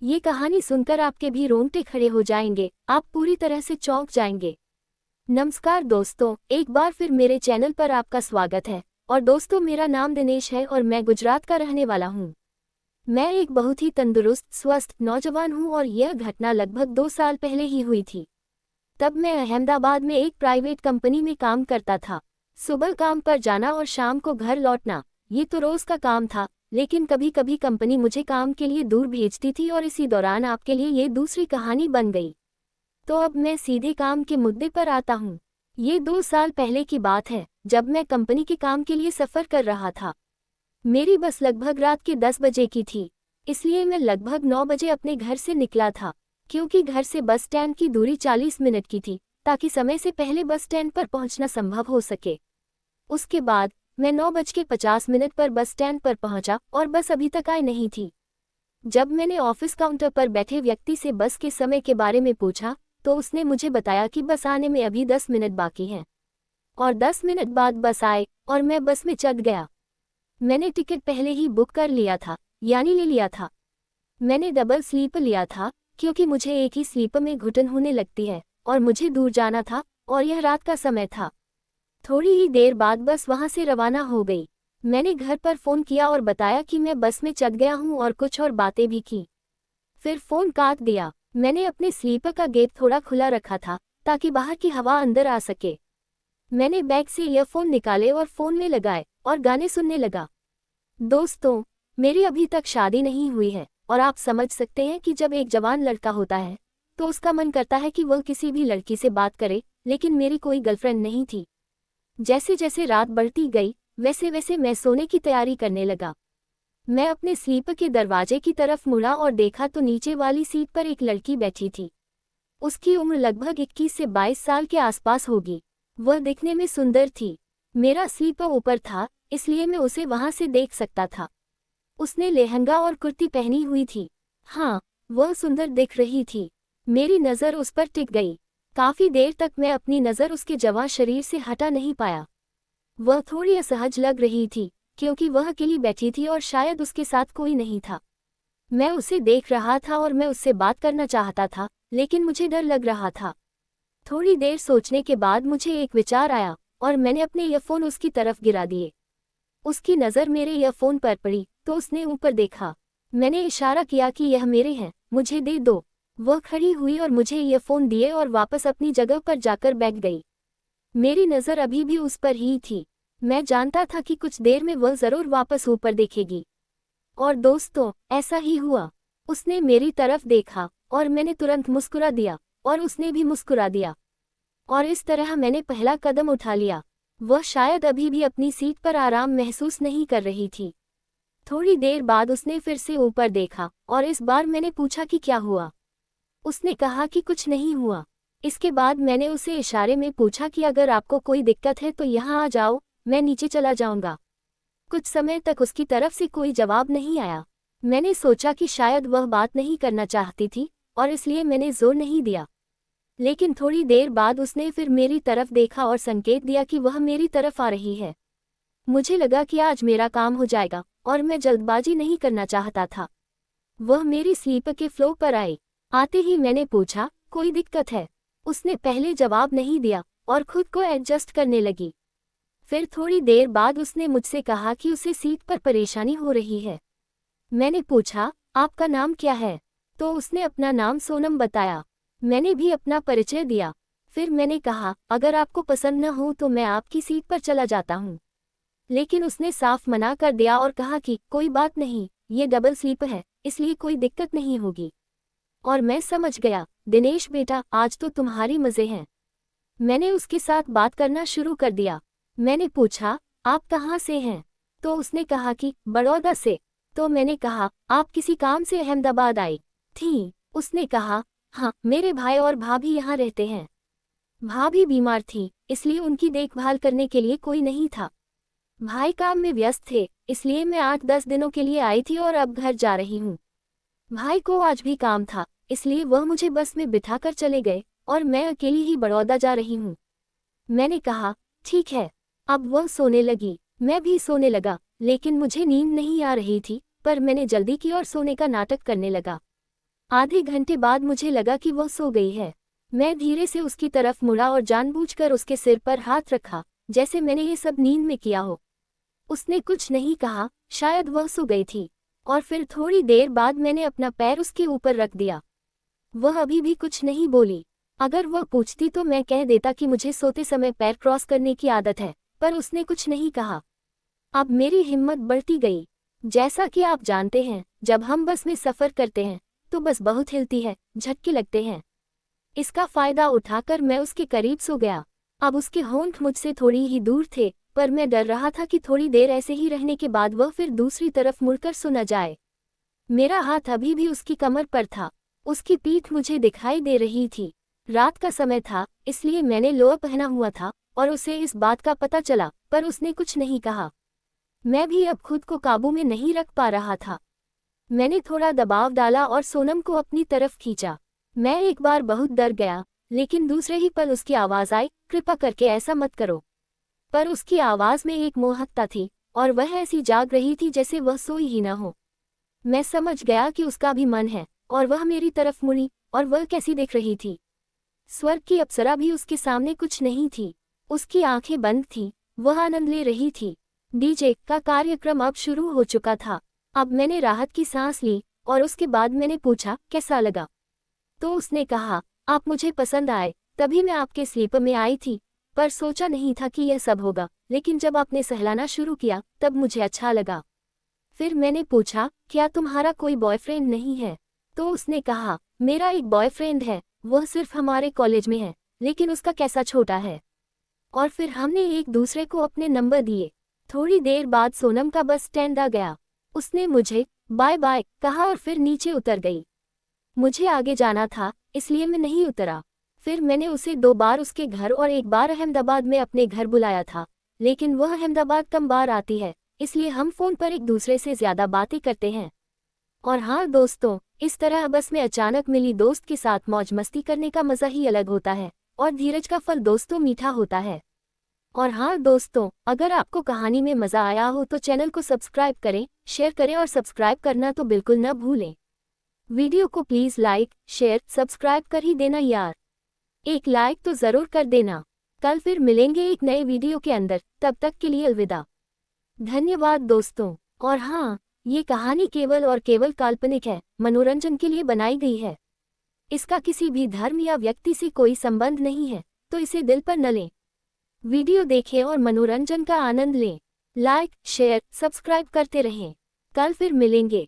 ये कहानी सुनकर आपके भी रोंगटे खड़े हो जाएंगे, आप पूरी तरह से चौंक जाएंगे। नमस्कार दोस्तों, एक बार फिर मेरे चैनल पर आपका स्वागत है। और दोस्तों, मेरा नाम दिनेश है और मैं गुजरात का रहने वाला हूँ। मैं एक बहुत ही तंदुरुस्त स्वस्थ नौजवान हूँ और यह घटना लगभग 2 साल पहले ही हुई थी। तब मैं अहमदाबाद में एक प्राइवेट कंपनी में काम करता था। सुबह काम पर जाना और शाम को घर लौटना, ये तो रोज का काम था। लेकिन कभी कभी कंपनी मुझे काम के लिए दूर भेजती थी और इसी दौरान आपके लिए ये दूसरी कहानी बन गई। तो अब मैं सीधे काम के मुद्दे पर आता हूँ। ये 2 साल पहले की बात है, जब मैं कंपनी के काम के लिए सफ़र कर रहा था। मेरी बस लगभग रात के 10 बजे की थी, इसलिए मैं लगभग 9 बजे अपने घर से निकला था। क्योंकि घर से बस स्टैंड की दूरी 40 मिनट की थी, ताकि समय से पहले बस स्टैंड पर पहुंचना संभव हो सके। उसके बाद मैं 9:50 पर बस स्टैंड पर पहुंचा और बस अभी तक आई नहीं थी। जब मैंने ऑफिस काउंटर पर बैठे व्यक्ति से बस के समय के बारे में पूछा, तो उसने मुझे बताया कि बस आने में अभी 10 मिनट बाकी हैं। और 10 मिनट बाद बस आए और मैं बस में चढ़ गया। मैंने टिकट पहले ही बुक कर लिया था, यानी ले लिया था। मैंने डबल स्लीपर लिया था, क्योंकि मुझे एक ही स्लीपर में घुटन होने लगती है और मुझे दूर जाना था और यह रात का समय था। थोड़ी ही देर बाद बस वहां से रवाना हो गई। मैंने घर पर फ़ोन किया और बताया कि मैं बस में चढ़ गया हूं और कुछ और बातें भी की। फिर फ़ोन काट दिया। मैंने अपने स्लीपर का गेट थोड़ा खुला रखा था, ताकि बाहर की हवा अंदर आ सके। मैंने बैग से ईयरफोन निकाले और फ़ोन में लगाए और गाने सुनने लगा। दोस्तों, मेरी अभी तक शादी नहीं हुई है और आप समझ सकते हैं कि जब एक जवान लड़का होता है तो उसका मन करता है कि वह किसी भी लड़की से बात करे, लेकिन मेरी कोई गर्लफ्रेंड नहीं थी। जैसे जैसे रात बढ़ती गई, वैसे वैसे मैं सोने की तैयारी करने लगा। मैं अपने स्लीपर के दरवाजे की तरफ मुड़ा और देखा तो नीचे वाली सीट पर एक लड़की बैठी थी। उसकी उम्र लगभग 21 से 22 साल के आसपास होगी। वह दिखने में सुंदर थी। मेरा स्लीपर ऊपर था, इसलिए मैं उसे वहां से देख सकता था। उसने लहंगा और कुर्ती पहनी हुई थी। हाँ, वह सुंदर दिख रही थी। मेरी नज़र उस पर टिक गई। काफी देर तक मैं अपनी नज़र उसके जवां शरीर से हटा नहीं पाया। वह थोड़ी असहज लग रही थी, क्योंकि वह अकेली बैठी थी और शायद उसके साथ कोई नहीं था। मैं उसे देख रहा था और मैं उससे बात करना चाहता था, लेकिन मुझे डर लग रहा था। थोड़ी देर सोचने के बाद मुझे एक विचार आया और मैंने अपने ईयरफोन उसकी तरफ गिरा दिए। उसकी नज़र मेरे ईयरफोन पर पड़ी तो उसने ऊपर देखा। मैंने इशारा किया कि यह मेरे हैं, मुझे दे दो। वह खड़ी हुई और मुझे ईयरफोन दिए और वापस अपनी जगह पर जाकर बैठ गई। मेरी नज़र अभी भी उस पर ही थी। मैं जानता था कि कुछ देर में वह ज़रूर वापस ऊपर देखेगी। और दोस्तों, ऐसा ही हुआ। उसने मेरी तरफ देखा और मैंने तुरंत मुस्कुरा दिया और उसने भी मुस्कुरा दिया। और इस तरह मैंने पहला कदम उठा लिया। वह शायद अभी भी अपनी सीट पर आराम महसूस नहीं कर रही थी। थोड़ी देर बाद उसने फिर से ऊपर देखा और इस बार मैंने पूछा कि क्या हुआ। उसने कहा कि कुछ नहीं हुआ। इसके बाद मैंने उसे इशारे में पूछा कि अगर आपको कोई दिक्कत है तो यहाँ आ जाओ, मैं नीचे चला जाऊंगा। कुछ समय तक उसकी तरफ से कोई जवाब नहीं आया। मैंने सोचा कि शायद वह बात नहीं करना चाहती थी और इसलिए मैंने जोर नहीं दिया। लेकिन थोड़ी देर बाद उसने फिर मेरी तरफ देखा और संकेत दिया कि वह मेरी तरफ आ रही है। मुझे लगा कि आज मेरा काम हो जाएगा और मैं जल्दबाजी नहीं करना चाहता था। वह मेरी स्लीपर के फ्लोर पर आई। आते ही मैंने पूछा, कोई दिक्कत है? उसने पहले जवाब नहीं दिया और खुद को एडजस्ट करने लगी। फिर थोड़ी देर बाद उसने मुझसे कहा कि उसे सीट पर परेशानी हो रही है। मैंने पूछा, आपका नाम क्या है? तो उसने अपना नाम सोनम बताया। मैंने भी अपना परिचय दिया। फिर मैंने कहा, अगर आपको पसंद न हो तो मैं आपकी सीट पर चला जाता हूँ। लेकिन उसने साफ मना कर दिया और कहा कि कोई बात नहीं, ये डबल स्लीपर है, इसलिए कोई दिक्कत नहीं होगी। और मैं समझ गया, दिनेश बेटा, आज तो तुम्हारी मज़े हैं। मैंने उसके साथ बात करना शुरू कर दिया। मैंने पूछा, आप कहाँ से हैं? तो उसने कहा कि बड़ौदा से। तो मैंने कहा, आप किसी काम से अहमदाबाद आई थीं? उसने कहा, हाँ, मेरे भाई और भाभी यहाँ रहते हैं। भाभी बीमार थी, इसलिए उनकी देखभाल करने के लिए कोई नहीं था। भाई काम में व्यस्त थे, इसलिए मैं 8-10 दिनों के लिए आई थी और अब घर जा रही हूँ। भाई को आज भी काम था, इसलिए वह मुझे बस में बिठाकर चले गए और मैं अकेली ही बड़ौदा जा रही हूँ। मैंने कहा, ठीक है। अब वह सोने लगी, मैं भी सोने लगा, लेकिन मुझे नींद नहीं आ रही थी, पर मैंने जल्दी की और सोने का नाटक करने लगा। आधे घंटे बाद मुझे लगा कि वह सो गई है। मैं धीरे से उसकी तरफ मुड़ा और जानबूझकर उसके सिर पर हाथ रखा, जैसे मैंने ये सब नींद में किया हो। उसने कुछ नहीं कहा, शायद वह सो गई थी। और फिर थोड़ी देर बाद मैंने अपना पैर उसके ऊपर रख दिया। वह अभी भी कुछ नहीं बोली। अगर वह पूछती तो मैं कह देता कि मुझे सोते समय पैर क्रॉस करने की आदत है, पर उसने कुछ नहीं कहा। अब मेरी हिम्मत बढ़ती गई। जैसा कि आप जानते हैं, जब हम बस में सफ़र करते हैं तो बस बहुत हिलती है, झटके लगते हैं। इसका फायदा उठाकर मैं उसके करीब सो गया। अब उसके होंठ मुझसे थोड़ी ही दूर थे, पर मैं डर रहा था कि थोड़ी देर ऐसे ही रहने के बाद वह फिर दूसरी तरफ मुड़कर सो न जाए। मेरा हाथ अभी भी उसकी कमर पर था। उसकी पीठ मुझे दिखाई दे रही थी। रात का समय था, इसलिए मैंने लोअर पहना हुआ था और उसे इस बात का पता चला, पर उसने कुछ नहीं कहा। मैं भी अब खुद को काबू में नहीं रख पा रहा था। मैंने थोड़ा दबाव डाला और सोनम को अपनी तरफ खींचा। मैं एक बार बहुत डर गया, लेकिन दूसरे ही पल उसकी आवाज़ आई, कृपा करके ऐसा मत करो। पर उसकी आवाज़ में एक मोहकता थी और वह ऐसी जाग रही थी जैसे वह सोई ही न हो। मैं समझ गया कि उसका भी मन है और वह मेरी तरफ मुड़ी। और वह कैसी दिख रही थी। स्वर्ग की अप्सरा भी उसके सामने कुछ नहीं थी। उसकी आंखें बंद थीं, वह आनंद ले रही थी। डीजे का कार्यक्रम अब शुरू हो चुका था। अब मैंने राहत की सांस ली और उसके बाद मैंने पूछा, कैसा लगा? तो उसने कहा, आप मुझे पसंद आए, तभी मैं आपके स्लीपर में आई थी, पर सोचा नहीं था कि यह सब होगा। लेकिन जब आपने सहलाना शुरू किया तब मुझे अच्छा लगा। फिर मैंने पूछा, क्या तुम्हारा कोई बॉयफ्रेंड नहीं है? तो उसने कहा, मेरा एक बॉयफ्रेंड है, वह सिर्फ हमारे कॉलेज में है, लेकिन उसका कैसा छोटा है। और फिर हमने एक दूसरे को अपने नंबर दिए। थोड़ी देर बाद सोनम का बस स्टैंड आ गया। उसने मुझे बाय बाय कहा और फिर नीचे उतर गई। मुझे आगे जाना था, इसलिए मैं नहीं उतरा। फिर मैंने उसे 2 बार उसके घर और 1 बार अहमदाबाद में अपने घर बुलाया था, लेकिन वह अहमदाबाद कम बार आती है, इसलिए हम फ़ोन पर एक दूसरे से ज़्यादा बातें करते हैं। और हाँ दोस्तों, इस तरह बस में अचानक मिली दोस्त के साथ मौज मस्ती करने का मज़ा ही अलग होता है, और धीरज का फल दोस्तों मीठा होता है। और हाँ दोस्तों, अगर आपको कहानी में मज़ा आया हो तो चैनल को सब्सक्राइब करें, शेयर करें और सब्सक्राइब करना तो बिल्कुल न भूलें। वीडियो को प्लीज़ लाइक, शेयर, सब्सक्राइब कर ही देना यार। एक लाइक तो ज़रूर कर देना। कल फिर मिलेंगे एक नए वीडियो के अंदर, तब तक के लिए अलविदा। धन्यवाद दोस्तों। और हाँ, ये कहानी केवल और केवल काल्पनिक है, मनोरंजन के लिए बनाई गई है। इसका किसी भी धर्म या व्यक्ति से कोई संबंध नहीं है, तो इसे दिल पर न लें। वीडियो देखें और मनोरंजन का आनंद लें। लाइक, शेयर, सब्सक्राइब करते रहें। कल फिर मिलेंगे।